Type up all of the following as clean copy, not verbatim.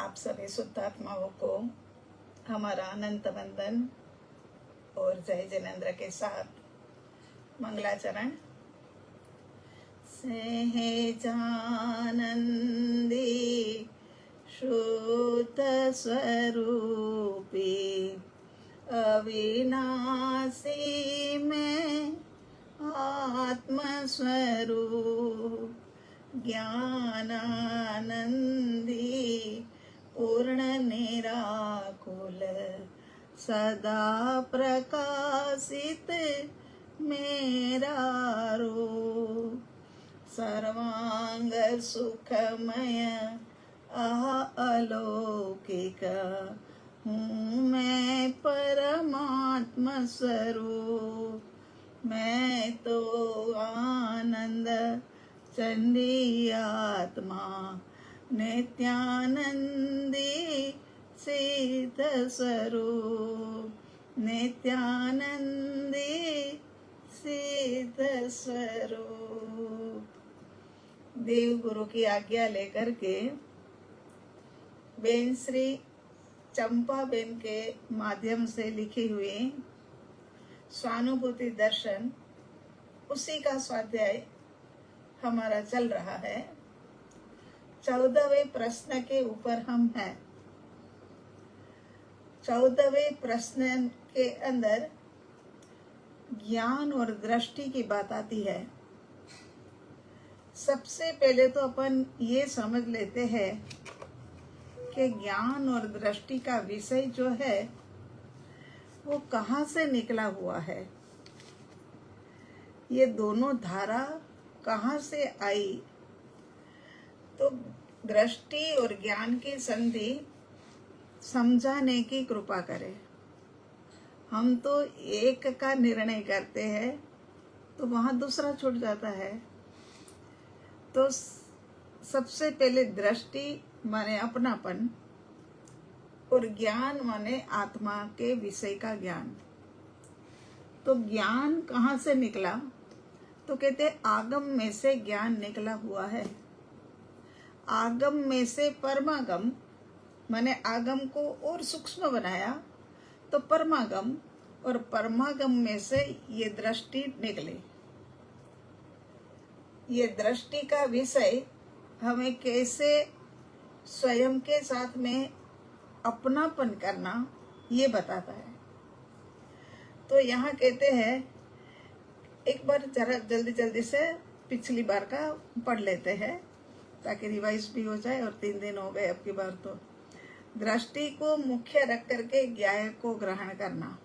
आप सभी शुद्धात्माओं को हमारा अनंत वंदन और जय जिनेन्द्र के साथ मंगलाचरण। सहजानंदी शुद्ध स्वरूपी अविनाशी में आत्मस्वरूप ज्ञानानंदी पूर्ण निराकुल सदा प्रकाशित मेरा रूप सर्वांग सुखमय अलौकिक हूँ मैं परमात्मा स्वरूप। मैं तो आनंद चंडी आत्मा नित्यानंदी सिद्ध स्वरूप नित्यानंदी सिद्ध स्वरूप। देव गुरु की आज्ञा लेकर के बेन श्री चंपा बेन के माध्यम से लिखी हुई स्वानुभूति दर्शन, उसी का स्वाध्याय हमारा चल रहा है। 14वें प्रश्न के ऊपर हम हैं। 14वें प्रश्न के अंदर ज्ञान और दृष्टि की बात आती है। सबसे पहले तो अपन ये समझ लेते हैं कि ज्ञान और दृष्टि का विषय जो है वो कहाँ से निकला हुआ है, ये दोनों धारा कहाँ से आई। तो दृष्टि और ज्ञान की संधि समझाने की कृपा करें। हम तो एक का निर्णय करते हैं तो वहाँ दूसरा छूट जाता है। तो सबसे पहले दृष्टि माने अपनापन और ज्ञान माने आत्मा के विषय का ज्ञान। तो ज्ञान कहाँ से निकला, तो कहते आगम में से ज्ञान निकला हुआ है। आगम में से परमागम माने आगम को और सूक्ष्म बनाया तो परमागम, और परमागम में से ये दृष्टि निकली। ये दृष्टि का विषय हमें कैसे स्वयं के साथ में अपनापन करना ये बताता है। तो यहाँ कहते हैं, एक बार जरा जल्दी जल्दी से पिछली बार का पढ़ लेते हैं ताकि रिवाइज भी हो जाए। और 3 दिन हो गए अब की बार। तो दृष्टि को मुख्य रख करके ज्ञान को ग्रहण करना।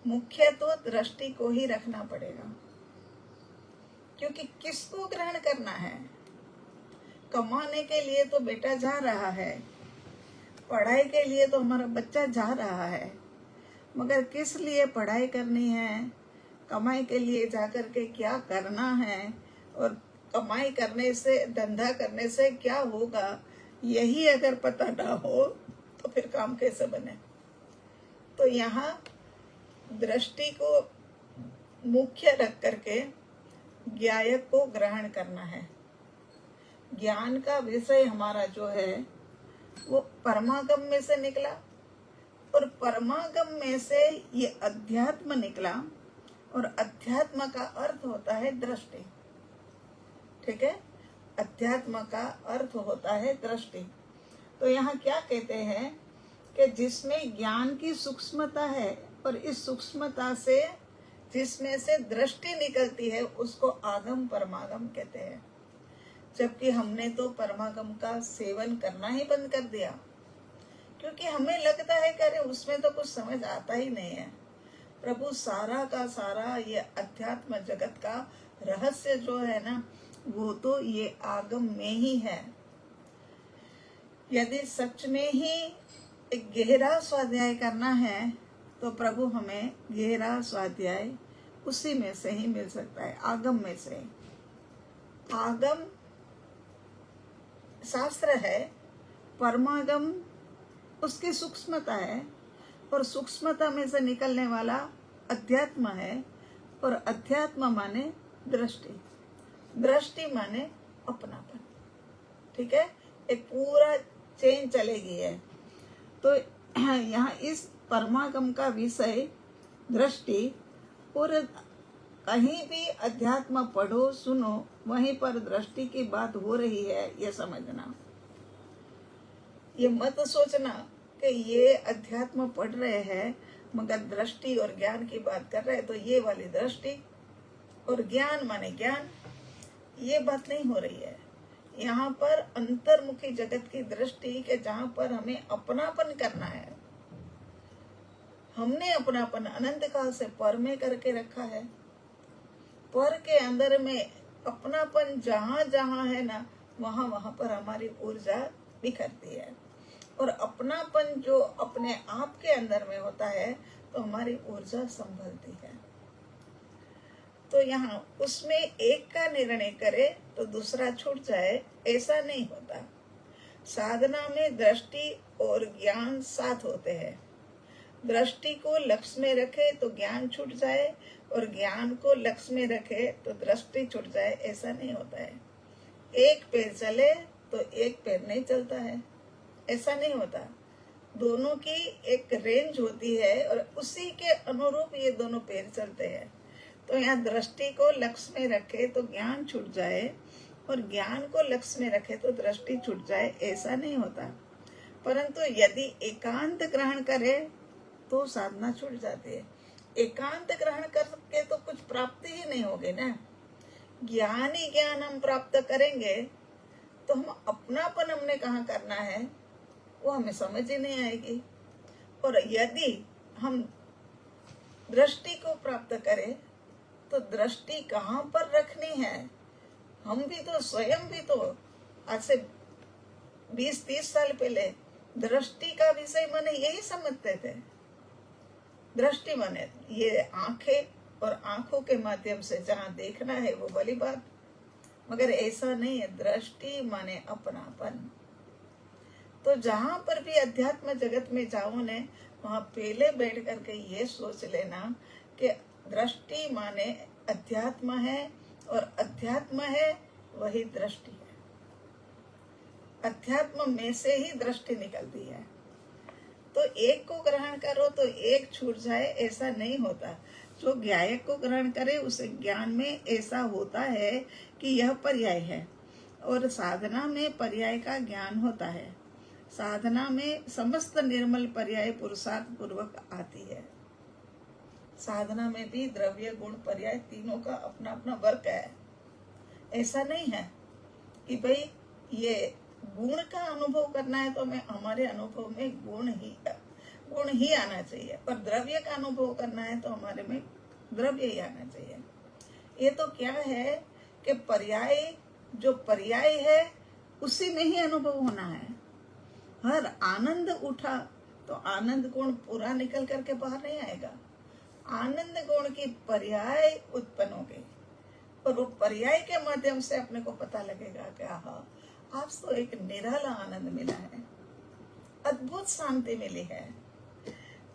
मुख्य तो दृष्टि को ही रखना पड़ेगा, क्योंकि किसको ग्रहण करना है। कमाने के लिए तो बेटा जा रहा है, पढ़ाई के लिए तो हमारा बच्चा जा रहा है, मगर किस लिए पढ़ाई करनी है, कमाई के लिए जाकर के क्या करना है, और कमाई करने से धंधा करने से क्या होगा, यही अगर पता ना हो तो फिर काम कैसे बने। तो यहाँ दृष्टि को मुख्य रख करके ज्ञान को ग्रहण करना है। ज्ञान का विषय हमारा जो है वो परमागम में से निकला, और परमागम में से ये अध्यात्म निकला, और अध्यात्म का अर्थ होता है दृष्टि। ठीक है, अध्यात्म का अर्थ होता है दृष्टि। तो यहाँ क्या कहते हैं कि जिसमें ज्ञान की सूक्ष्मता है और इस सूक्ष्मता से जिसमें से दृष्टि निकलती है उसको आगम परमागम कहते हैं। जबकि हमने तो परमागम का सेवन करना ही बंद कर दिया, क्योंकि हमें लगता है कि अरे उसमें तो कुछ समझ आता ही नहीं है। प्रभु सारा का सारा ये अध्यात्म जगत का रहस्य जो है ना, वो तो ये आगम में ही है। यदि सच में ही एक गहरा स्वाध्याय करना है तो प्रभु हमें गहरा स्वाध्याय उसी में से ही मिल सकता है, आगम में से। आगम शास्त्र है, परमागम उसकी सूक्ष्मता है, और सूक्ष्मता में से निकलने वाला अध्यात्म है, और अध्यात्म माने दृष्टि, दृष्टि माने अपनापन। ठीक है, एक पूरा चेन चलेगी है। तो यहाँ इस परमागम का विषय दृष्टि, और कहीं भी अध्यात्म पढ़ो सुनो वहीं पर दृष्टि की बात हो रही है, ये समझना। ये मत सोचना कि ये अध्यात्म पढ़ रहे हैं मगर दृष्टि और ज्ञान की बात कर रहे हैं, तो ये वाली दृष्टि और ज्ञान माने ज्ञान, ये बात नहीं हो रही है। यहाँ पर अंतर्मुखी जगत की दृष्टि के जहाँ पर हमें अपनापन करना है। हमने अपनापन अनंत काल से पर में करके रखा है। पर के अंदर में अपनापन जहाँ जहाँ है ना, वहाँ वहाँ पर हमारी ऊर्जा बिखरती है। और अपनापन जो अपने आप के अंदर में होता है तो हमारी ऊर्जा संभलती है। तो यहाँ उसमें एक का निर्णय करे तो दूसरा छूट जाए, ऐसा नहीं होता। साधना में दृष्टि और ज्ञान साथ होते हैं। दृष्टि को लक्ष्य में रखे तो ज्ञान छूट जाए, और ज्ञान को लक्ष्य में रखे तो दृष्टि छूट जाए, ऐसा नहीं होता है। एक पैर चले तो एक पैर नहीं चलता है, ऐसा नहीं होता। दोनों की एक रेंज होती है और उसी के अनुरूप ये दोनों पैर चलते हैं। तो यहाँ दृष्टि को लक्ष्य में रखे तो ज्ञान छूट जाए, और ज्ञान को लक्ष्य में रखे तो दृष्टि छूट जाए, ऐसा नहीं होता। परंतु यदि एकांत ग्रहण करे तो साधना छूट जाती है। एकांत ग्रहण करके तो कुछ प्राप्ति ही नहीं होगी ना। ज्ञान ही ज्ञान हम प्राप्त करेंगे तो हम अपनापन हमने कहाँ करना है वो हमें समझ ही नहीं आएगी। और यदि हम दृष्टि को प्राप्त करें तो दृष्टि कहाँ पर रखनी है। हम भी तो स्वयं भी तो आज से 20-30 साल पहले दृष्टि का विषय माने यही समझते थे। दृष्टि माने ये आंखें, और आंखों के माध्यम से जहाँ देखना है वो भली बात, मगर ऐसा नहीं है। दृष्टि माने अपनापन। तो जहाँ पर भी अध्यात्म जगत में जाओ ने, वहाँ पहले बैठ करके ये सोच लेना कि दृष्टि माने अध्यात्म है, और अध्यात्म है वही दृष्टि है। अध्यात्म में से ही दृष्टि निकलती है। तो एक को ग्रहण करो तो एक छूट जाए, ऐसा नहीं होता। जो ज्ञायक को ग्रहण करे उसे ज्ञान में ऐसा होता है कि यह पर्याय है, और साधना में पर्याय का ज्ञान होता है। साधना में समस्त निर्मल पर्याय पुरुषार्थ पूर्वक आती है। साधना में भी द्रव्य गुण पर्याय तीनों का अपना अपना वर्क है। ऐसा नहीं है कि भाई ये गुण का अनुभव करना है तो हमें हमारे अनुभव में गुण ही आना चाहिए, पर द्रव्य का अनुभव करना है तो हमारे में द्रव्य ही आना चाहिए। ये तो क्या है कि पर्याय, जो पर्याय है उसी में ही अनुभव होना है। हर आनंद उठा तो आनंद गुण पूरा निकल करके बाहर नहीं आएगा। आनंद गुण की पर्याय उत्पन्न होगी, और वो पर्याय के माध्यम से अपने को पता लगेगा कि हाँ, आज तो एक निराला आनंद मिला है, अद्भुत शांति मिली है।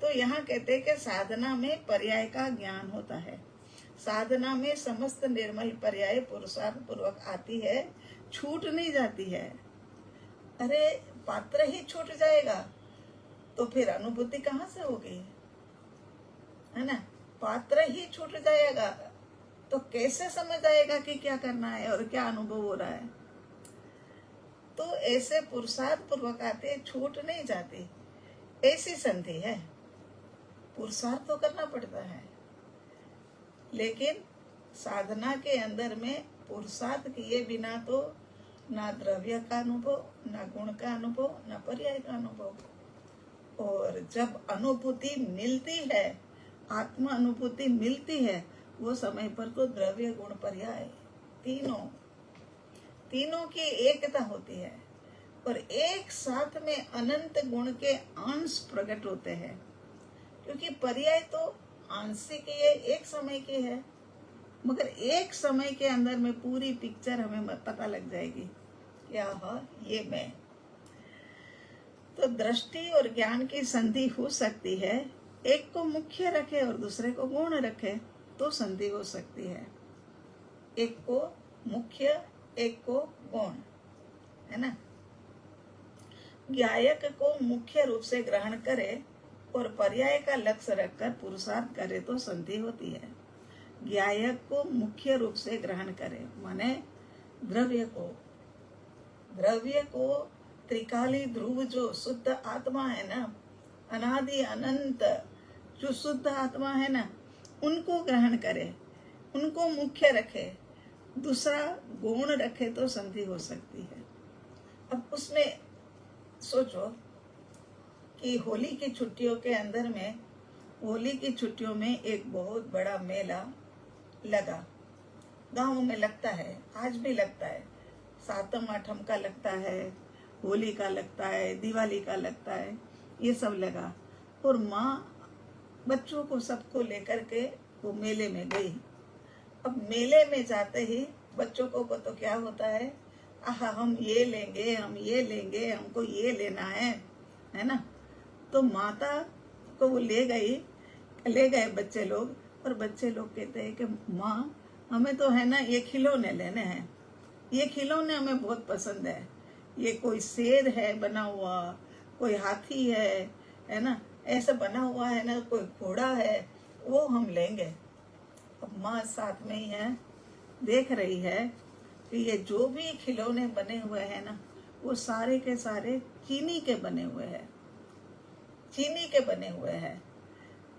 तो यहाँ कहते हैं कि साधना में पर्याय का ज्ञान होता है। साधना में समस्त निर्मल पर्याय पुरुषार्थ पूर्वक आती है, छूट नहीं जाती है। अरे पात्र ही छूट जाएगा तो फिर अनुभूति कहाँ से होगी, है ना। पात्र ही छूट जाएगा तो कैसे समझ आएगा कि क्या करना है और क्या अनुभव हो रहा है। तो ऐसे पुरुषार्थ पूर्वक आते, छूट नहीं जाती, ऐसी संधि है। पुरुषार्थ तो करना पड़ता है, लेकिन साधना के अंदर में पुरुषार्थ किए बिना तो ना द्रव्य का अनुभव, ना गुण का अनुभव, ना पर्याय का अनुभव। और जब अनुभूति मिलती है, आत्मा अनुभूति मिलती है, वो समय पर तो द्रव्य गुण पर्याय तीनों की एकता होती है, और एक साथ में अनंत गुण के अंश प्रकट होते हैं। क्योंकि पर्याय तो आंशिक ही है, एक समय की है, मगर एक समय के अंदर में पूरी पिक्चर हमें पता लग जाएगी क्या हाँ ये मैं। तो दृष्टि और ज्ञान की संधि हो सकती है। एक को मुख्य रखे और दूसरे को गौण रखे तो संधि हो सकती है। एक को मुख्य, एक को गौण, है ना। ज्ञायक को मुख्य रूप से ग्रहण करे और पर्याय का लक्ष्य रखकर पुरुषार्थ करे तो संधि होती है। ज्ञायक को मुख्य रूप से ग्रहण करे माने द्रव्य को त्रिकाली ध्रुव जो शुद्ध आत्मा है ना, अनादि अनंत जो शुद्ध आत्मा है ना, उनको ग्रहण करे, उनको मुख्य रखे, दूसरा गुण रखे तो संधि हो सकती है। अब उसमें सोचो कि होली की छुट्टियों के अंदर में, होली की छुट्टियों में एक बहुत बड़ा मेला लगा, गांव में लगता है, आज भी लगता है, सातम आठम का लगता है, होली का लगता है, दिवाली का लगता है, ये सब लगा। और माँ बच्चों को सबको लेकर के वो मेले में गई। अब मेले में जाते ही बच्चों को तो क्या होता है, आहा हम ये लेंगे, हम ये लेंगे, हमको ये लेना है ना। तो माता को वो ले गए बच्चे लोग, और बच्चे लोग कहते हैं कि माँ हमें तो है ना ये खिलौने लेने हैं, ये खिलौने हमें बहुत पसंद है, ये कोई शेर है बना हुआ, कोई हाथी है ना, ऐसा बना हुआ है ना, कोई घोड़ा है, वो हम लेंगे। अब माँ साथ में ही है, देख रही है कि ये जो भी खिलौने बने हुए हैं ना, वो सारे के सारे चीनी के बने हुए हैं, चीनी के बने हुए हैं।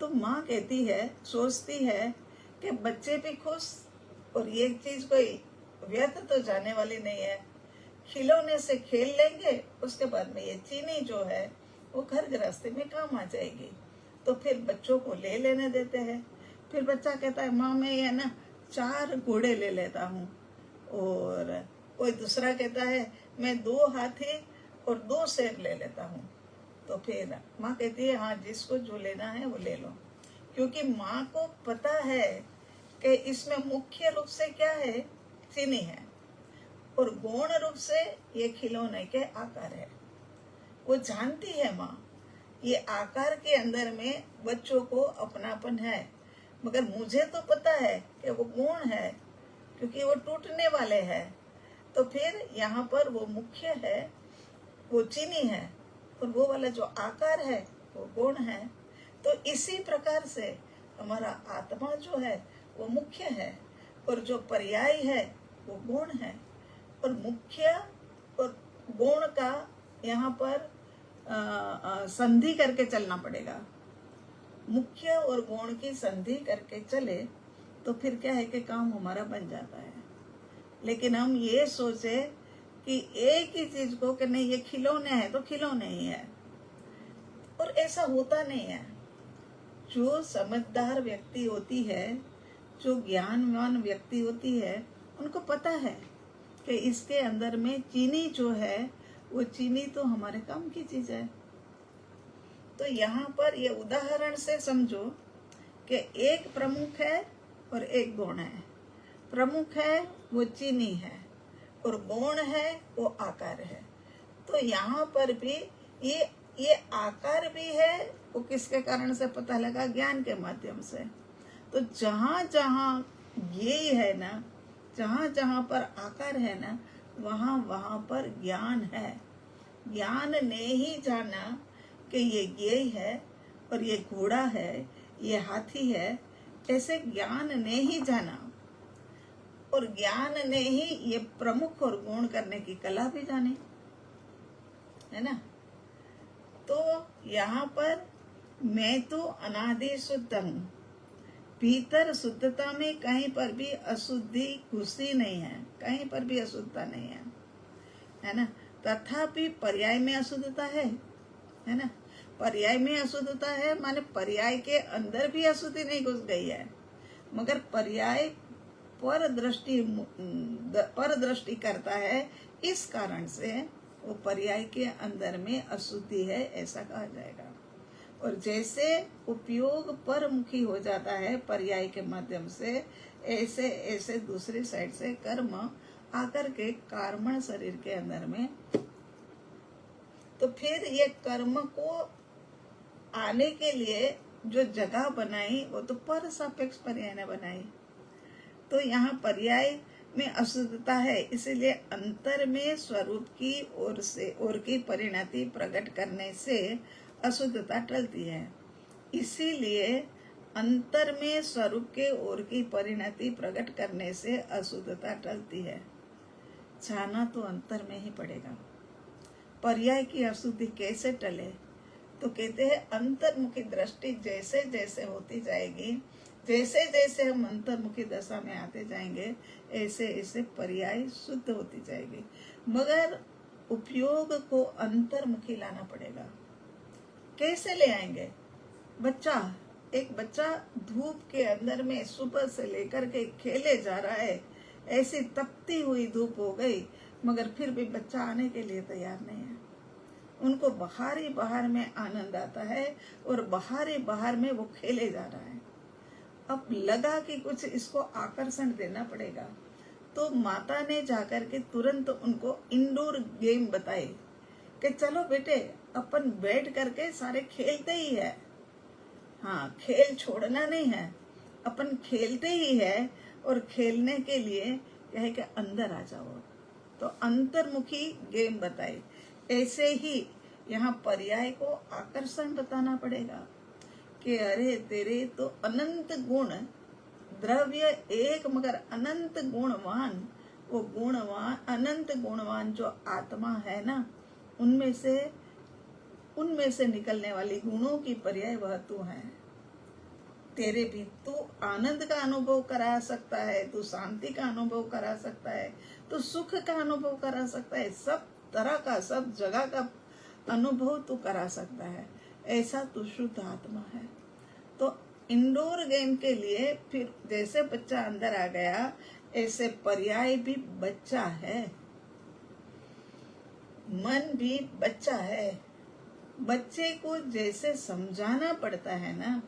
तो माँ कहती है, सोचती है कि बच्चे भी खुश, और ये चीज कोई व्यर्थ तो जाने वाली नहीं है, खिलौने से खेल लेंगे, उसके बाद में ये चीनी जो है वो घर गृहस्थी में काम आ जाएगी। तो फिर बच्चों को ले लेने देते हैं। फिर बच्चा कहता है माँ मैं ये ना 4 घोड़े ले लेता हूँ, और कोई दूसरा कहता है मैं 2 हाथी और 2 शेर ले लेता हूँ। तो फिर माँ कहती है हाँ जिसको जो लेना है वो ले लो, क्योंकि माँ को पता है कि इसमें मुख्य रूप से क्या है, चीनी है, और गौण रूप से ये खिलौने के आकार है। वो जानती है माँ, ये आकार के अंदर में बच्चों को अपनापन है, मगर मुझे तो पता है कि वो गौण है, क्योंकि वो टूटने वाले हैं। तो फिर यहाँ पर वो मुख्य है, वो चीनी है, और वो वाला जो आकार है वो गुण है। तो इसी प्रकार से हमारा आत्मा जो है वो मुख्य है, और जो पर्याय है वो गुण है। और मुख्य और गुण का यहाँ पर संधि करके चलना पड़ेगा। मुख्य और गुण की संधि करके चले तो फिर क्या है कि काम हमारा बन जाता है। लेकिन हम ये सोचे कि एक ही चीज को कि नहीं ये खिलौने हैं तो खिलौने ही है, और ऐसा होता नहीं है। जो समझदार व्यक्ति होती है, जो ज्ञानवान व्यक्ति होती है, उनको पता है कि इसके अंदर में चीनी जो है वो चीनी तो हमारे काम की चीज है। तो यहाँ पर ये उदाहरण से समझो कि एक प्रमुख है और एक गौण है। प्रमुख है वो चीनी है, और गौण है वो आकार है। तो यहाँ पर भी ये आकार भी है, वो किसके कारण से पता लगा, ज्ञान के माध्यम से। तो जहाँ जहाँ ये है ना, जहाँ जहाँ पर आकार है ना, वहाँ वहाँ पर ज्ञान है। ज्ञान ने ही जाना कि ये है और ये घोड़ा है, ये हाथी है, ऐसे ज्ञान ने ही जाना। और ज्ञान ने ही ये प्रमुख और गुण करने की कला भी जानी, है ना। तो यहाँ पर मैं तो अनादि शुद्ध हूँ, भीतर शुद्धता में कहीं पर भी अशुद्धि घुसी नहीं है, कहीं पर भी अशुद्धता नहीं है ना। तथापि पर्याय में अशुद्धता है ना। पर्याय में अशुद्धता है माने पर्याय के अंदर भी अशुद्धि नहीं घुस गई है, मगर पर्याय पर दृष्टि करता है, इस कारण से वो पर्याय के अंदर में अशुद्धि है ऐसा कहा जाएगा। और जैसे उपयोग परमुखी हो जाता है पर्याय के माध्यम से, ऐसे ऐसे दूसरी साइड से कर्म आकर के कार्मण शरीर के अंदर में। तो फिर ये कर्म को आने के लिए जो जगह बनाई वो तो पर सापेक्ष पर्याय ने बनाई। तो यहाँ पर्याय में अशुद्धता है, इसीलिए अंतर में स्वरूप की ओर की परिणति प्रकट करने से अशुद्धता टलती है। इसीलिए अंतर में स्वरूप के ओर की परिणति प्रकट करने से अशुद्धता टलती है। जाना तो अंतर में ही पड़ेगा। पर्याय की अशुद्धि कैसे टले? तो कहते हैं अंतर्मुखी दृष्टि जैसे जैसे होती जाएगी, जैसे जैसे हम अंतर्मुखी दशा में आते जाएंगे, ऐसे ऐसे पर्याय शुद्ध होती जाएगी। मगर उपयोग को अंतर्मुखी लाना पड़ेगा। कैसे ले आएंगे? एक बच्चा धूप के अंदर में सुबह से लेकर के खेले जा रहा है, ऐसी तपती हुई धूप हो गई, मगर फिर भी बच्चा आने के लिए तैयार नहीं है। उनको बाहर में आनंद आता है और बाहर में वो खेले जा रहा है। अब लगा कि कुछ इसको आकर्षण देना पड़ेगा, तो माता ने जाकर के तुरंत उनको इंडोर गेम बताए कि चलो बेटे, अपन बैठ करके सारे खेलते ही है। हाँ, खेल छोड़ना नहीं है, अपन खेलते ही है, और खेलने के लिए कहे कि अंदर आ जाओ। तो अंतर्मुखी गेम बताए। ऐसे ही यहाँ पर्याय को आकर्षण बताना पड़ेगा कि अरे तेरे तो अनंत गुण, द्रव्य एक मगर अनंत गुणवान, वो गुणवान अनंत गुणवान जो आत्मा है ना, उनमें से निकलने वाली गुणों की पर्याय वह तू है। तेरे भी तू आनंद का अनुभव करा सकता है, तू शांति का अनुभव करा सकता है, तू सुख का अनुभव करा सकता है, सब तरह का, सब जगह का अनुभव तू करा सकता है। ऐसा तू शुद्ध आत्मा है। तो इंडोर गेम के लिए फिर जैसे बच्चा अंदर आ गया, ऐसे पर्याय भी बच्चा है, मन भी बच्चा है। बच्चे को जैसे समझाना पड़ता है ना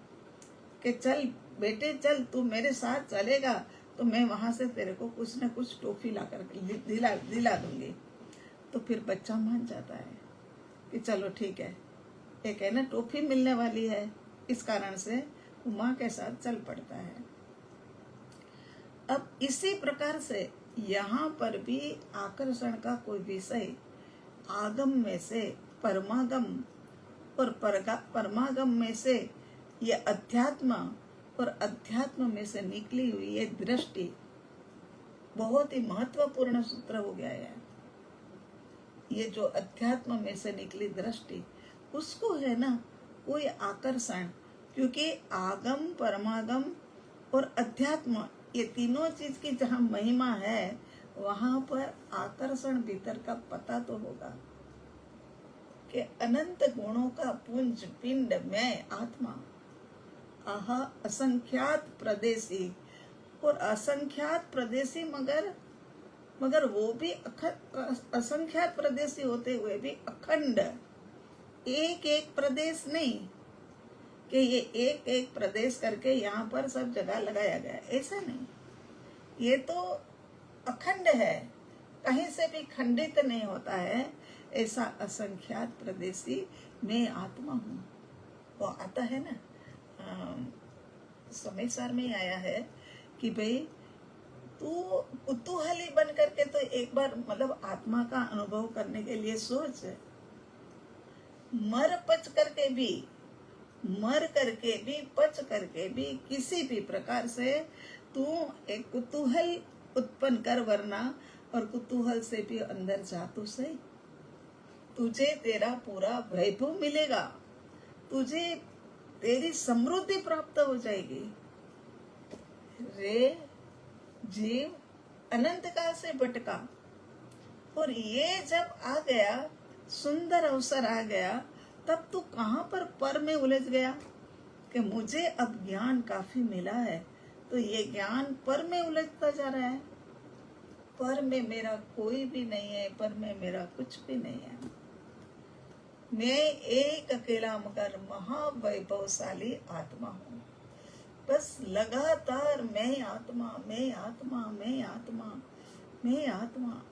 कि चल बेटे चल, तू मेरे साथ चलेगा तो मैं वहां से तेरे को कुछ न कुछ टॉफी ला कर दिला दूंगी, तो फिर बच्चा मान जाता है कि चलो ठीक है, एक है ना टॉफी मिलने वाली है, इस कारण से वो माँ के साथ चल पड़ता है। अब इसी प्रकार से यहाँ पर भी आकर्षण का कोई विषय आगम में से परमागम और परमागम में से ये अध्यात्म और अध्यात्म में से निकली हुई ये दृष्टि बहुत ही महत्वपूर्ण सूत्र हो गया है। ये जो अध्यात्म में से निकली दृष्टि, उसको है ना कोई आकर्षण, क्योंकि आगम, परमागम और अध्यात्म, ये तीनों चीज की जहाँ महिमा है, वहां पर आकर्षण भीतर का पता तो होगा कि अनंत गुणों का पुंज पिंड मैं आत्मा, आहा असंख्यात प्रदेशी, और असंख्यात प्रदेशी मगर वो भी असंख्यात प्रदेशी होते हुए भी अखंड, एक एक प्रदेश नहीं कि ये एक एक प्रदेश करके यहाँ पर सब जगह लगाया गया, ऐसा नहीं। ये तो अखंड है, कहीं से भी खंडित नहीं होता है। ऐसा असंख्यात प्रदेशी मैं आत्मा हूँ, वो आता है ना समाचार में आया है कि भाई तू कुतूहली बन करके तो एक बार मतलब आत्मा का अनुभव करने के लिए सोच। मर करके भी पच करके भी किसी भी प्रकार से तू एक कुतूहल उत्पन्न कर, वरना और कुतूहल से भी अंदर जा तो सही, तुझे तेरा पूरा वैभव मिलेगा, तुझे तेरी समृद्धि प्राप्त हो जाएगी। रे जीव अनंत काल से भटका, और ये जब आ गया, सुंदर अवसर आ गया, तब तू कहाँ पर में उलझ गया कि मुझे अब ज्ञान काफी मिला है, तो ये ज्ञान पर में उलझता जा रहा है। पर में मेरा कोई भी नहीं है, पर में मेरा कुछ भी नहीं है। मैं एक अकेला मगर महावैभवशाली आत्मा हूँ। बस लगातार मैं आत्मा, मैं आत्मा, मैं आत्मा, मैं आत्मा।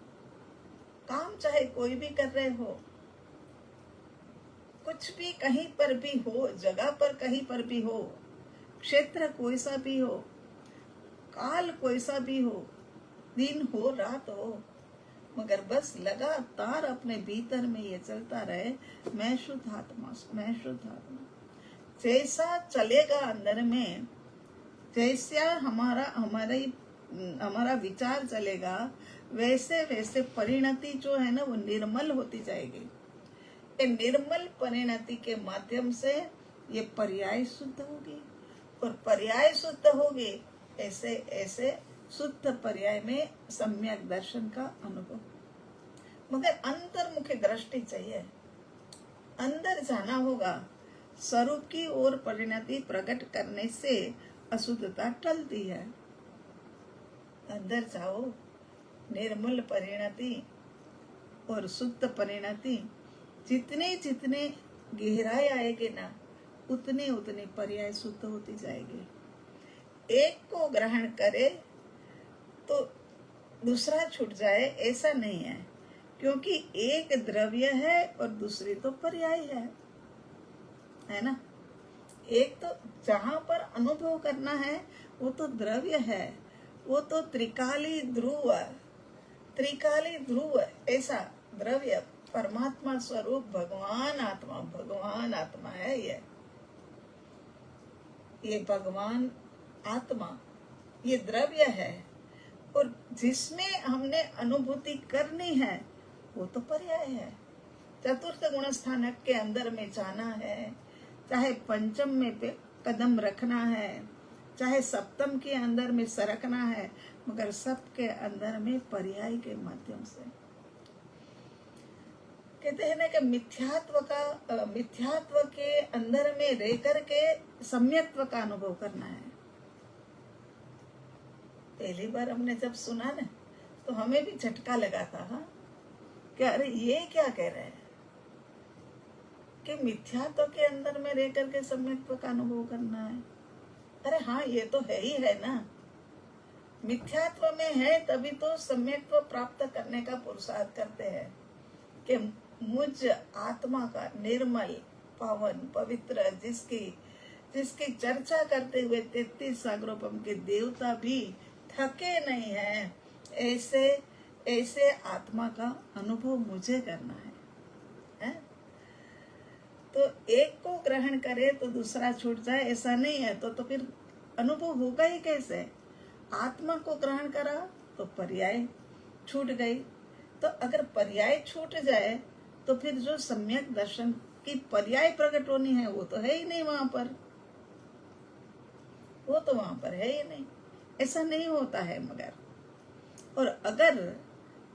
काम चाहे कोई भी कर रहे हो, कुछ भी कहीं पर भी हो, जगह पर कहीं पर भी हो, क्षेत्र कोई सा भी हो, काल कोई सा भी हो, दिन हो रात हो, मगर बस लगातार अपने भीतर में ये चलता रहे, मैं शुद्ध आत्मा, मैं शुद्ध आत्मा। जैसा चलेगा अंदर में, जैसा हमारा विचार चलेगा, वैसे वैसे परिणति जो है ना वो निर्मल होती जाएगी। ये निर्मल परिणति के माध्यम से ये पर्याय शुद्ध होगी, और पर्याय शुद्ध होगी, ऐसे ऐसे शुद्ध पर्याय में सम्यक दर्शन का अनुभव। मगर अंतर्मुखी दृष्टि चाहिए, अंदर जाना होगा। स्वरूप की ओर परिणति प्रकट करने से अशुद्धता टलती है। अंदर जाओ, निर्मल परिणति और शुद्ध परिणति, जितने जितने गहराई आएगी ना, उतने उतने पर्याय शुद्ध होती जाएगी। एक को ग्रहण करे तो दूसरा छूट जाए, ऐसा नहीं है, क्योंकि एक द्रव्य है और दूसरी तो पर्याय है ना। एक तो जहां पर अनुभव करना है वो तो द्रव्य है, वो तो त्रिकाली ध्रुव ऐसा द्रव्य, परमात्मा स्वरूप भगवान आत्मा है। ये भगवान आत्मा ये द्रव्य है, और जिसमें हमने अनुभूति करनी है वो तो पर्याय है। चतुर्थ गुण स्थानक के अंदर में जाना है, चाहे पंचम में पे कदम रखना है, चाहे सप्तम के अंदर में सरकना है, मगर सबके अंदर में पर्याय के माध्यम से। कहते हैं ना कि मिथ्यात्व के अंदर में रह करके सम्यक्त्व का अनुभव करना है। पहली बार हमने जब सुना ना, तो हमें भी झटका लगा था, हाँ, कि अरे ये क्या कह रहे हैं कि मिथ्यात्व के अंदर में रह करके सम्यक्त्व का अनुभव करना है। अरे हाँ, ये तो है ही है ना, मिथ्यात्व में है तभी तो सम्यक्त्व प्राप्त करने का पुरुषार्थ करते हैं कि मुझ आत्मा का निर्मल पावन पवित्र, जिसकी चर्चा करते हुए 33 सागरोपम के देवता भी थके नहीं हैं, ऐसे आत्मा का अनुभव मुझे करना है? तो एक को ग्रहण करे तो दूसरा छूट जाए, ऐसा नहीं है। तो फिर अनुभव होगा ही कैसे? आत्मा को ग्रहण करा तो पर्याय छूट गई। तो अगर पर्याय छूट जाए तो फिर जो सम्यक दर्शन की पर्याय प्रकट होनी है वो तो है ही नहीं वहां पर, वो तो वहां पर है ही नहीं, ऐसा नहीं होता है। मगर और अगर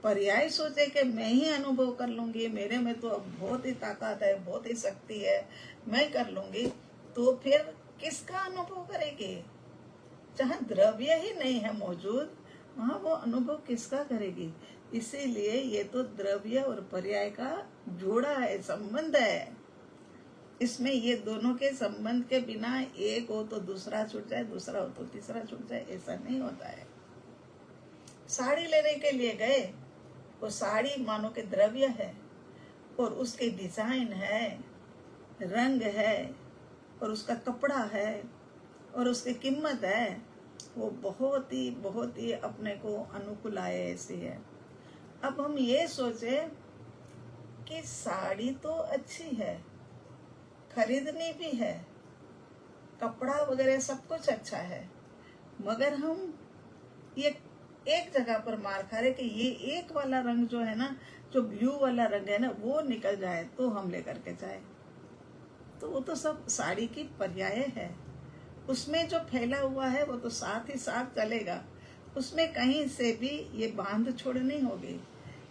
पर्याय सोचे कि मैं ही अनुभव कर लूंगी, मेरे में तो अब बहुत ही ताकत है, बहुत ही शक्ति है, मैं कर लूंगी, तो फिर किसका अनुभव करेगी? जहाँ द्रव्य ही नहीं है मौजूद, वहां वो अनुभव किसका करेगी? इसीलिए ये तो द्रव्य और पर्याय का जोड़ा है, संबंध है। इसमें ये दोनों के संबंध के बिना एक हो तो दूसरा छूट जाए, दूसरा हो तो तीसरा छूट जाए, ऐसा नहीं होता है। साड़ी लेने के लिए गए, वो साड़ी मानो के द्रव्य है, और उसके डिजाइन है, रंग है, और उसका कपड़ा है, और उसकी कीमत है, वो बहुत ही अपने को अनुकूल आए, ऐसी है। अब हम ये सोचे कि साड़ी तो अच्छी है, खरीदनी भी है, कपड़ा वगैरह सब कुछ अच्छा है, मगर हम ये एक जगह पर मार खा रहे कि ये एक वाला रंग जो है ना, जो ब्लू वाला रंग है ना, वो निकल जाए तो हम लेकर के जाए। तो वो तो सब साड़ी की पर्याय है, उसमें जो फैला हुआ है वो तो साथ ही साथ चलेगा। उसमें कहीं से भी ये बांध छोड़नी होगी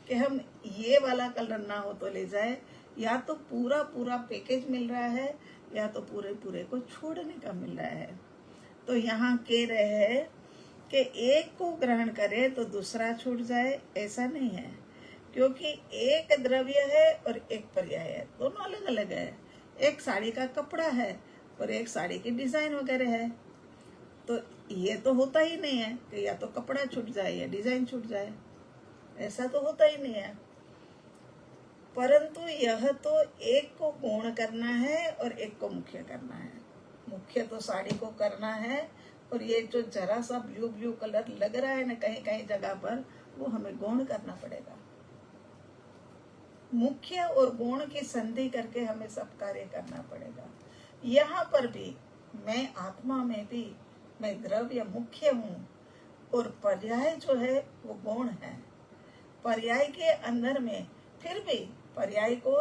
कि हम ये वाला कलर ना हो तो ले जाए, या तो पूरा पैकेज मिल रहा है, या तो पूरे को छोड़ने का मिल रहा है। तो यहाँ कह रहे हैं कि एक को ग्रहण करे तो दूसरा छूट जाए, ऐसा नहीं है, क्योंकि एक द्रव्य है और एक पर्याय है, दोनों अलग अलग है। एक साड़ी का कपड़ा है और एक साड़ी की डिजाइन वगैरह है। तो ये तो होता ही नहीं है कि या तो कपड़ा छूट जाए या डिजाइन छूट जाए, ऐसा तो होता ही नहीं है। परंतु यह तो एक को गौण करना है और एक को मुख्य करना है। मुख्य तो साड़ी को करना है और ये जो जरा सा ब्लू ब्लू कलर लग रहा है ना कहीं कहीं जगह पर, वो हमें गौण करना पड़ेगा। मुख्य और गौण की संधि करके हमें सब कार्य करना पड़ेगा। यहाँ पर भी मैं आत्मा में भी मैं द्रव्य मुख्य हूँ और पर्याय जो है वो गौण है। पर्याय के अंदर में फिर भी पर्याय को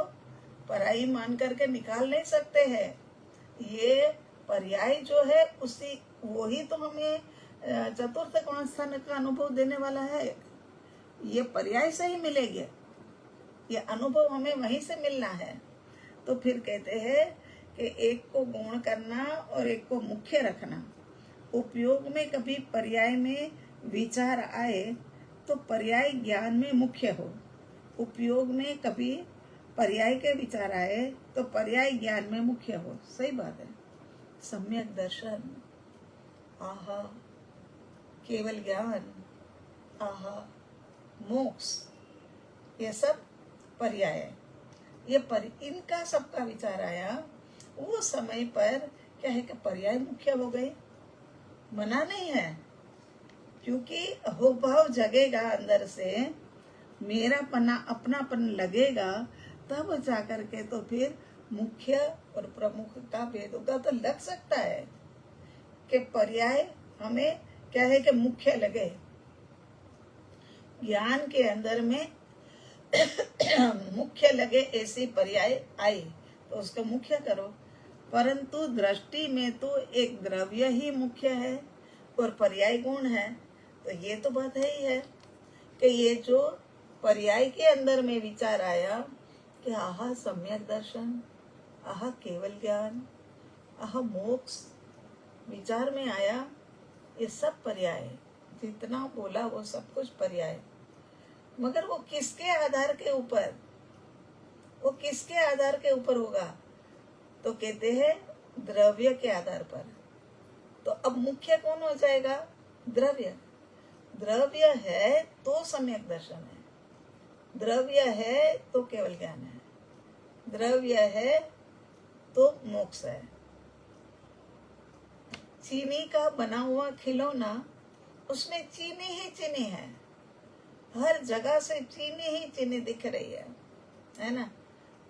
पराई मान करके निकाल नहीं सकते हैं। ये पर्याय जो है उसी वही तो हमें चतुर्थ कोण स्थान का अनुभव देने वाला है। ये पर्याय से ही मिलेगी, ये अनुभव हमें वहीं से मिलना है। तो फिर कहते हैं कि एक को गौण करना और एक को मुख्य रखना। उपयोग में कभी पर्याय में विचार आए तो पर्याय ज्ञान में मुख्य हो, उपयोग में कभी पर्याय के विचार आए तो पर्याय ज्ञान में मुख्य हो। सही बात है। सम्यक दर्शन, आहा केवल ज्ञान, आहा मोक्ष, ये सब पर्याय है। ये इनका सबका विचार आया वो समय पर क्या है कि पर्याय मुख्य हो गए। मना नहीं है, क्योंकि अहोभाव जगेगा अंदर से, मेरा पना अपनापन लगेगा, तब जाकर के तो फिर मुख्य और प्रमुख का भेद होगा। तो लग सकता है कि पर्याय हमें क्या है कि मुख्य लगे, ज्ञान के अंदर में मुख्य लगे, ऐसी पर्याय आई तो उसको मुख्य करो। परंतु दृष्टि में तो एक द्रव्य ही मुख्य है और पर्याय गुण है। तो ये तो बात है ही है कि ये जो पर्याय के अंदर में विचार आया कि आहा सम्यक दर्शन, आहा केवल ज्ञान, आहा मोक्ष विचार में आया, ये सब पर्याय, जितना बोला वो सब कुछ पर्याय। मगर वो किसके आधार के ऊपर, वो किसके आधार के ऊपर होगा? तो कहते हैं द्रव्य के आधार पर। तो अब मुख्य कौन हो जाएगा? द्रव्य। द्रव्य है तो सम्यक दर्शन है, द्रव्य है तो केवल ज्ञान है, द्रव्य है तो मोक्ष है। चीनी का बना हुआ खिलौना, उसमें चीनी ही चीनी है, हर जगह से चीनी ही चीनी दिख रही है ना।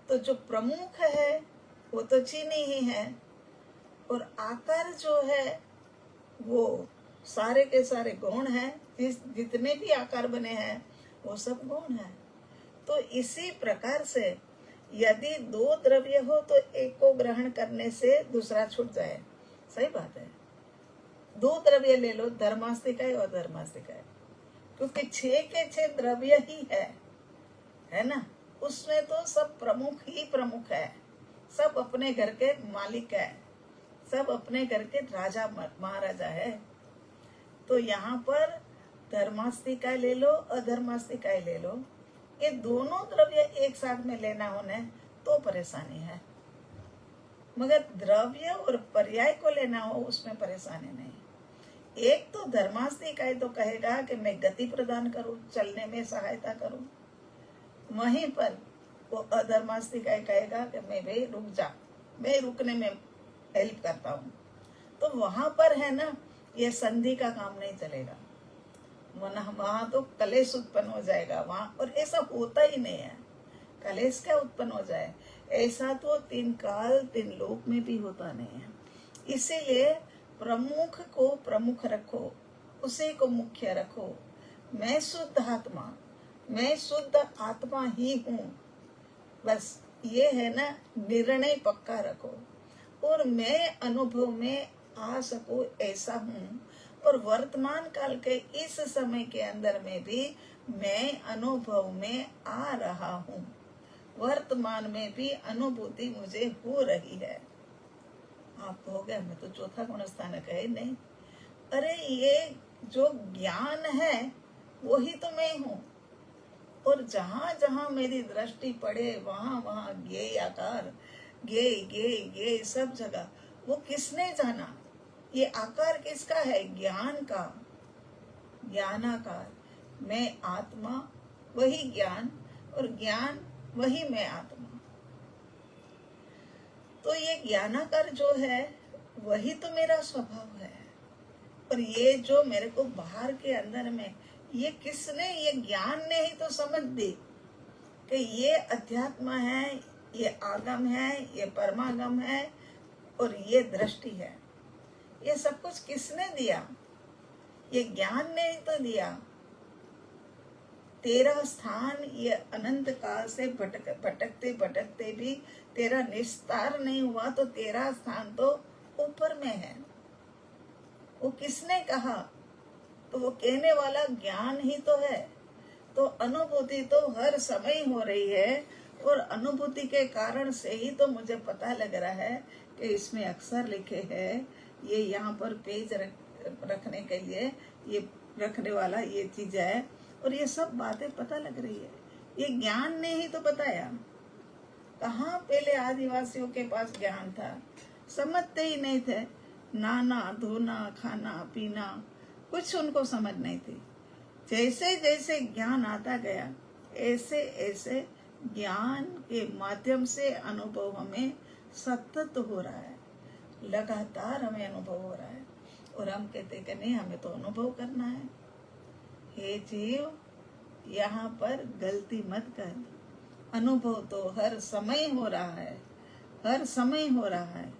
तो जो प्रमुख है वो तो चीनी ही है, और आकार जो है वो सारे के सारे गौण है। जितने भी आकार बने हैं वो सब गौण है। तो इसी प्रकार से यदि दो द्रव्य हो तो एक को ग्रहण करने से दूसरा छूट जाए। सही बात है। दो द्रव्य ले लो, धर्मास्तिकाय और धर्मास्तिकाय, क्योंकि 6 के 6 द्रव्य ही है ना। उसमें तो सब प्रमुख ही प्रमुख है, सब अपने घर के मालिक है, सब अपने घर के राजा महाराजा है। तो यहाँ पर धर्मास्तिकाय ले लो, अधर्मास्तिकाय ले लो, ये दोनों द्रव्य एक साथ में लेना होने तो परेशानी है। मगर द्रव्य और पर्याय को लेना हो उसमें परेशानी नहीं। एक तो धर्मास्तिकाय तो कहेगा कि मैं गति प्रदान करूं, चलने में सहायता करूं, वहीं पर वो अधर्मास्तिकाय कहेगा कि मैं भाई रुक जा, मैं रुकने में हेल्प करता हूँ। तो वहां पर है ना, ये संधि का काम नहीं चलेगा, वहां तो कलेश उत्पन्न हो जाएगा वहां। और ऐसा होता ही नहीं है, कलेश क्या उत्पन्न हो जाए, ऐसा तो 3 काल 3 लोक में भी होता नहीं है। इसीलिए प्रमुख को प्रमुख रखो, उसी को मुख्य रखो। मैं शुद्ध आत्मा, मैं शुद्ध आत्मा ही हूँ, बस ये है ना, निर्णय पक्का रखो। और मैं अनुभव में आ सकूं ऐसा हूँ, और वर्तमान काल के इस समय के अंदर में भी मैं अनुभव में आ रहा हूँ, वर्तमान में भी अनुभूति मुझे हो रही है। आप कहोगे मैं तो चौथा गुण स्थानक है नहीं। अरे ये जो ज्ञान है वही तो मैं हूँ, और जहां जहां मेरी दृष्टि पड़े वहां वहां ज्ञेय आकार, ज्ञेय सब जगह। वो किसने जाना? ये आकार किसका है? ज्ञान का, ज्ञानाकार। मैं आत्मा वही ज्ञान, और ज्ञान वही मैं आत्मा। तो ये ज्ञानाकार जो है वही तो मेरा स्वभाव है। और ये जो मेरे को बाहर के अंदर में ये किसने, ये ज्ञान ने ही तो समझ दी कि ये अध्यात्म है, ये आगम है, ये परमागम है और ये दृष्टि है। ये सब कुछ किसने दिया? ये ज्ञान ने ही तो दिया। तेरा स्थान ये अनंत काल से भटकते भटकते भी तेरा निस्तार नहीं हुआ, तो तेरा स्थान तो ऊपर में है। वो किसने कहा? तो वो कहने वाला ज्ञान ही तो है। तो अनुभूति तो हर समय हो रही है, और अनुभूति के कारण से ही तो मुझे पता लग रहा है कि इसमें अक्षर लिखे हैं, ये यहाँ पर पेज रखने के लिए ये रखने वाला ये चीज है, और ये सब बातें पता लग रही है। ये ज्ञान ने ही तो बताया। कहाँ पहले आदिवासियों के पास ज्ञान था? समझते ही नहीं थे। नहाना धोना खाना पीना कुछ उनको समझ नहीं थी। जैसे जैसे ज्ञान आता गया, ऐसे ऐसे ज्ञान के माध्यम से अनुभव हमें सतत हो रहा है, लगातार हमें अनुभव हो रहा है। और हम कहते कि नहीं, हमें तो अनुभव करना है। हे जीव, यहाँ पर गलती मत कर। अनुभव तो हर समय हो रहा है, हर समय हो रहा है।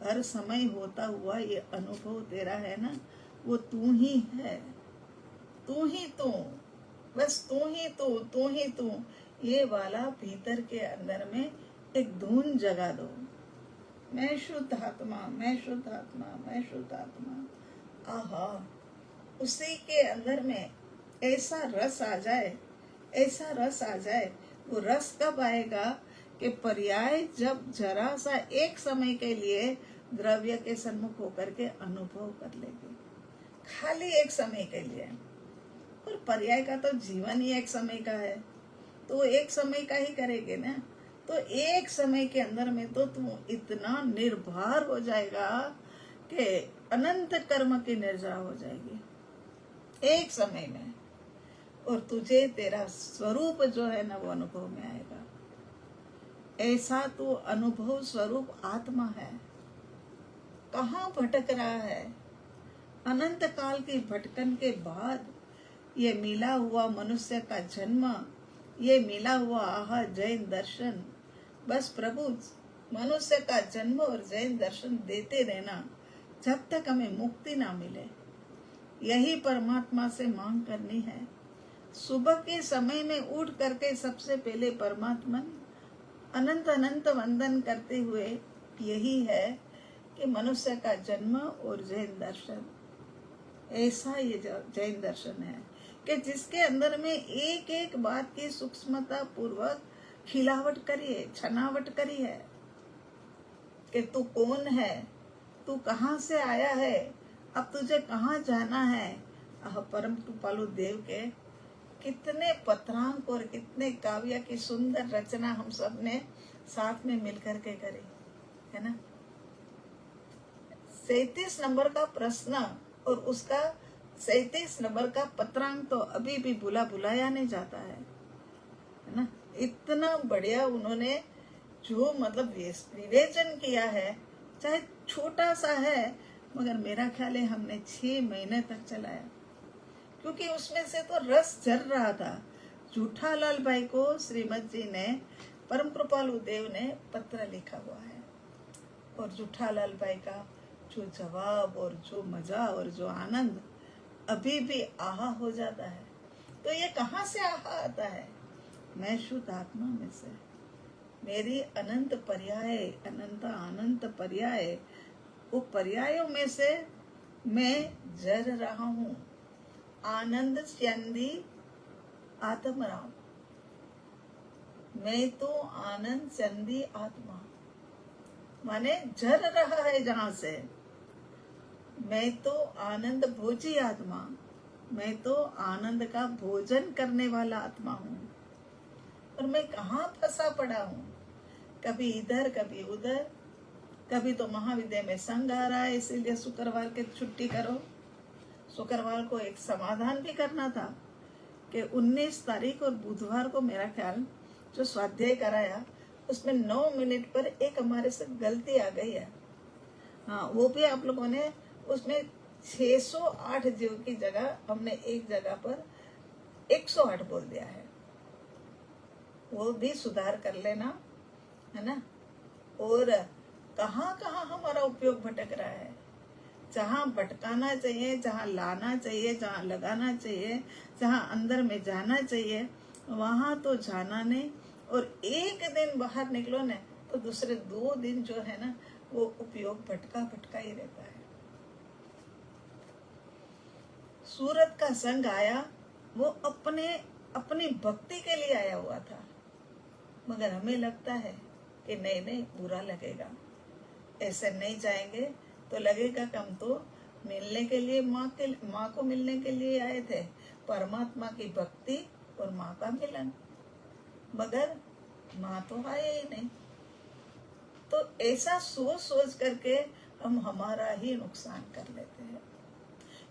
हर समय होता हुआ ये अनुभव तेरा है ना, वो तू ही है। तू ही तू, बस तू ही तू, तू ही तू। ये वाला भीतर के अंदर में एक धुन जगा दो। मैं शुद्ध आत्मा, मैं शुद्ध आत्मा, मैं शुद्ध आत्मा। आहा, उसी के अंदर में ऐसा रस आ जाए, ऐसा रस आ जाए। वो रस कब आएगा कि पर्याय जब जरा सा एक समय के लिए द्रव्य के सम्मुख होकर के अनुभव कर लेंगे, खाली एक समय के लिए। और पर्याय का तो जीवन ही एक समय का है, तो एक समय का ही करेंगे ना। तो एक समय के अंदर में तो तू इतना निर्भर हो जाएगा कि अनंत कर्म की निर्जरा हो जाएगी एक समय में। और तुझे तेरा स्वरूप जो है ना, वो अनुभव में आएगा। ऐसा तो अनुभव स्वरूप आत्मा है। कहाँ भटक रहा है? अनंत काल की भटकन के बाद ये मिला हुआ मनुष्य का जन्म, ये मिला हुआ आहा जैन दर्शन। बस प्रभु मनुष्य का जन्म और जैन दर्शन देते रहना जब तक हमें मुक्ति ना मिले। यही परमात्मा से मांग करनी है। सुबह के समय में उठ करके सबसे पहले परमात्मा अनंत अनंत वंदन करते हुए यही है कि मनुष्य का जन्म और जैन दर्शन। ऐसा ये जैन दर्शन है कि जिसके अंदर में एक एक बात की सूक्ष्मता पूर्वक खिलावट करी है, छनावट करी है कि तू कौन है, तू कहाँ से आया है, अब तुझे कहाँ जाना है। परम कृपालु देव के कितने पत्रांक और कितने काव्य की सुंदर रचना हम सब ने साथ में मिलकर के करी है ना। 37 नंबर का प्रश्न और उसका 37 नंबर का पत्रांक तो अभी भी बुलाया नहीं जाता है ना। इतना बढ़िया उन्होंने जो मतलब विवेचन किया है, चाहे छोटा सा है, मगर मेरा ख्याल है हमने 6 महीने तक चलाया, क्योंकि उसमें से तो रस झर रहा था। जूठालाल भाई को श्रीमद जी ने, परम कृपालु देव ने पत्र लिखा हुआ है, और जूठालाल भाई का जो जवाब और जो मजा और जो आनंद अभी भी आहा हो जाता है। तो ये कहाँ से आहा आता है? मैं शुद्ध आत्मा में से। मेरी अनंत पर्याय, अनंत अनंत पर्याय, वो पर्यायों में से मैं जर रहा हूँ। आनंद चंदी आत्मराम, मैं तो आनंद चंदी आत्मा, माने झर रहा है जहां से। मैं तो आनंद भोजी आत्मा, मैं तो आनंद का भोजन करने वाला आत्मा हूँ। और मैं कहाँ फंसा पड़ा हूँ, कभी इधर कभी उधर। कभी तो महाविद्या में संघ आ रहा है, इसीलिए शुक्रवार के छुट्टी करो। शुक्रवार को एक समाधान भी करना था कि 19 तारीख और बुधवार को मेरा ख्याल जो स्वाध्याय कराया, उसमें 9 मिनट पर एक हमारे से गलती आ गई है। हाँ, वो भी आप लोगों ने उसमें 608 जीव की जगह हमने एक जगह पर 108 बोल दिया है। वो भी सुधार कर लेना, है ना। और कहाँ कहाँ हमारा उपयोग भटक रहा है, जहाँ भटकाना चाहिए, जहाँ लाना चाहिए, जहाँ लगाना चाहिए, जहाँ अंदर में जाना चाहिए, वहाँ तो जाना नहीं। और एक दिन बाहर निकलो ना तो दूसरे 2 दिन जो है ना वो उपयोग भटका भटका ही रहता है। सूरत का संग आया, वो अपनी भक्ति के लिए आया हुआ था, मगर हमें लगता है कि नहीं नहीं बुरा लगेगा, ऐसे नहीं जाएंगे तो लगेगा कि हम तो मिलने के लिए माँ को मिलने के लिए आए थे, परमात्मा की भक्ति और माँ का मिलन, मगर माँ तो आए ही नहीं। तो ऐसा सोच सोच करके हम हमारा ही नुकसान कर लेते हैं।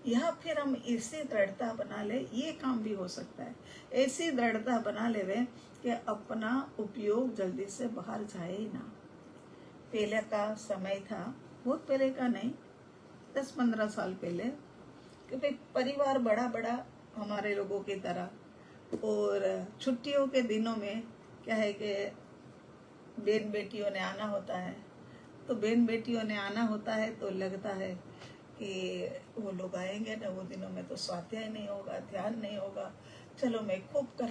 या फिर हम ऐसी दृढ़ता बना ले, ये काम भी हो सकता है, ऐसी दृढ़ता बना ले वे कि अपना उपयोग जल्दी से बाहर जाए ही ना। पहले का समय था, बहुत पहले का नहीं, 10-15 साल पहले, कि भाई परिवार बड़ा बड़ा हमारे लोगों की तरह, और छुट्टियों के दिनों में क्या है कि बहन बेटियों ने आना होता है, तो बहन बेटियों ने आना होता है तो लगता है कि वो लोग आएंगे ना, वो दिनों में तो स्वाध्याय नहीं होगा, ध्यान नहीं होगा, चलो मैं खूब कर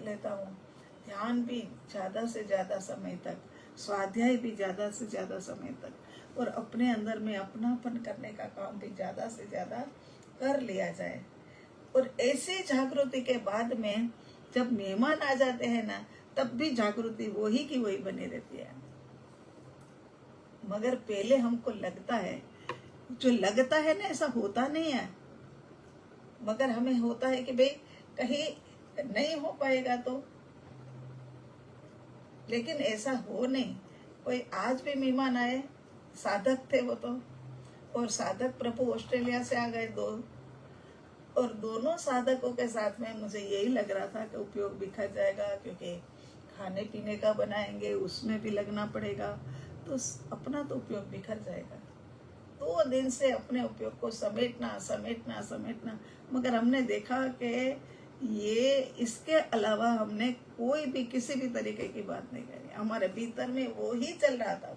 लेता हूँ, ध्यान भी ज़्यादा से ज़्यादा समय तक, स्वाध्याय भी ज़्यादा से ज़्यादा समय तक, और अपने अंदर में अपनापन करने का काम भी ज़्यादा से ज़्यादा कर लिया जाए। और ऐसी जागृति के बाद में जब मेहमान आ जाते हैं ना, तब भी जागृति वही की वही बनी रहती है। मगर पहले हमको लगता है, जो लगता है ना ऐसा होता नहीं है, मगर हमें होता है कि भाई कहीं नहीं हो पाएगा तो, लेकिन ऐसा हो नहीं। कोई आज भी मेहमान आए, साधक थे वो तो, और साधक प्रभु ऑस्ट्रेलिया से आ गए 2, और दोनों साधकों के साथ में मुझे यही लग रहा था कि उपयोग बिखर जाएगा, क्योंकि खाने पीने का बनाएंगे उसमें भी लगना पड़ेगा, तो अपना तो उपयोग बिखर जाएगा। 2 दिन से अपने उपयोग को समेटना, मगर हमने देखा कि ये इसके अलावा हमने कोई भी किसी भी तरीके की बात नहीं करी। हमारे भीतर में वो ही चल रहा था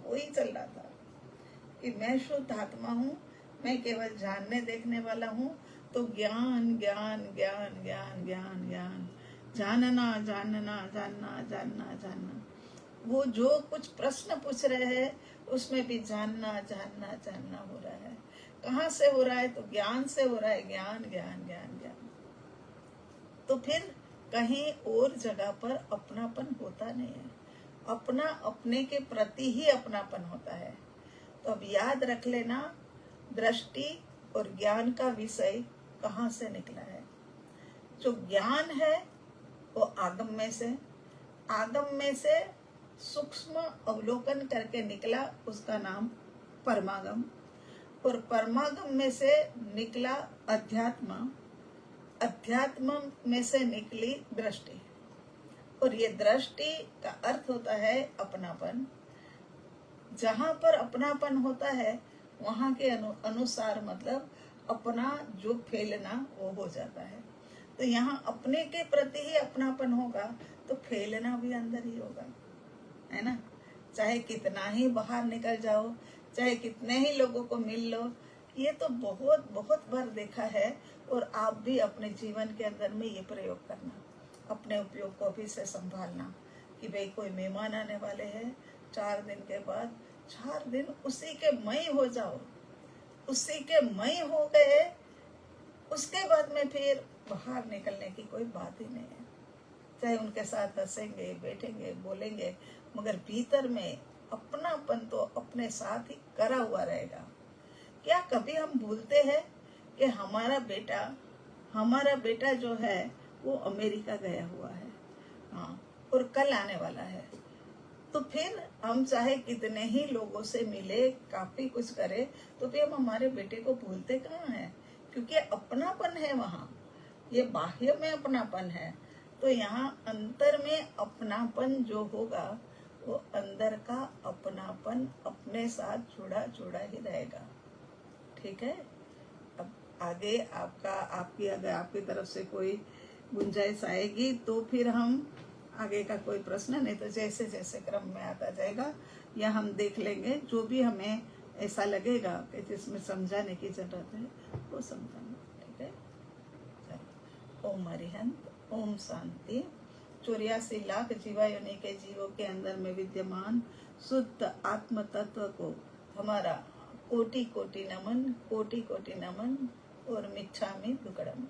कि मैं शुद्ध आत्मा हूँ, मैं केवल जानने देखने वाला हूँ। तो ज्ञान ज्ञान ज्ञान ज्ञान ज्ञान ज्ञान, जानना, वो जो कुछ प्रश्न पूछ रहे हैं उसमें भी जानना हो रहा है। कहाँ से हो रहा है? तो ज्ञान से हो रहा है, ज्ञान ज्ञान ज्ञान ज्ञान। तो फिर कहीं और जगह पर अपनापन होता नहीं है, अपना अपने के प्रति ही अपनापन होता है। तो अब याद रख लेना, दृष्टि और ज्ञान का विषय कहाँ से निकला है। जो ज्ञान है वो आगम में से सूक्ष्म अवलोकन करके निकला, उसका नाम परमागम, और परमागम में से निकला अध्यात्म में से निकली दृष्टि, और ये दृष्टि का अर्थ होता है अपनापन। जहाँ पर अपनापन होता है वहाँ के अनुसार मतलब अपना जो फैलना वो हो जाता है। तो यहाँ अपने के प्रति ही अपनापन होगा तो फैलना भी अंदर ही होगा, है ना। चाहे कितना ही बाहर निकल जाओ, चाहे कितने ही लोगों को मिल लो, ये तो बहुत बहुत बार देखा है। और आप भी अपने जीवन के अंदर में ये प्रयोग करना, अपने उपयोग को भी से संभालना कि भाई कोई मेहमान आने वाले हैं, 4 दिन के बाद 4 दिन उसी के मई हो जाओ, उसी के मई हो गए, उसके बाद में फिर बाहर निकलने की कोई बात ही नहीं है। चाहे उनके साथ हंसेंगे, बैठेंगे, बोलेंगे, मगर भीतर में अपनापन तो अपने साथ ही करा हुआ रहेगा। क्या कभी हम भूलते हैं कि हमारा बेटा जो है वो अमेरिका गया हुआ है, हाँ, और कल आने वाला है। तो फिर हम चाहे कितने ही लोगों से मिले, काफी कुछ करे, तो फिर हम हमारे बेटे को भूलते कहाँ हैं, क्योंकि अपनापन है वहाँ। ये बाह्य में अपनापन है, तो यहाँ अंतर में अपनापन जो होगा वो अंदर का अपनापन अपने साथ जुड़ा ही रहेगा। ठीक है। आगे आपकी अगर आपकी तरफ से कोई गुंजाइश आएगी तो फिर हम आगे का कोई प्रश्न, नहीं तो जैसे जैसे क्रम में आता जाएगा या हम देख लेंगे जो भी हमें ऐसा लगेगा कि जिसमें समझाने की जरूरत है वो समझाना। ठीक है, चलो। ओम अरिहंत, ओम शांति। 84 लाख जीवायोनि के जीवों के अंदर में विद्यमान शुद्ध आत्म तत्व को हमारा कोटि कोटि नमन, कोटि कोटि नमन और मिच्छामि दुक्कड़म।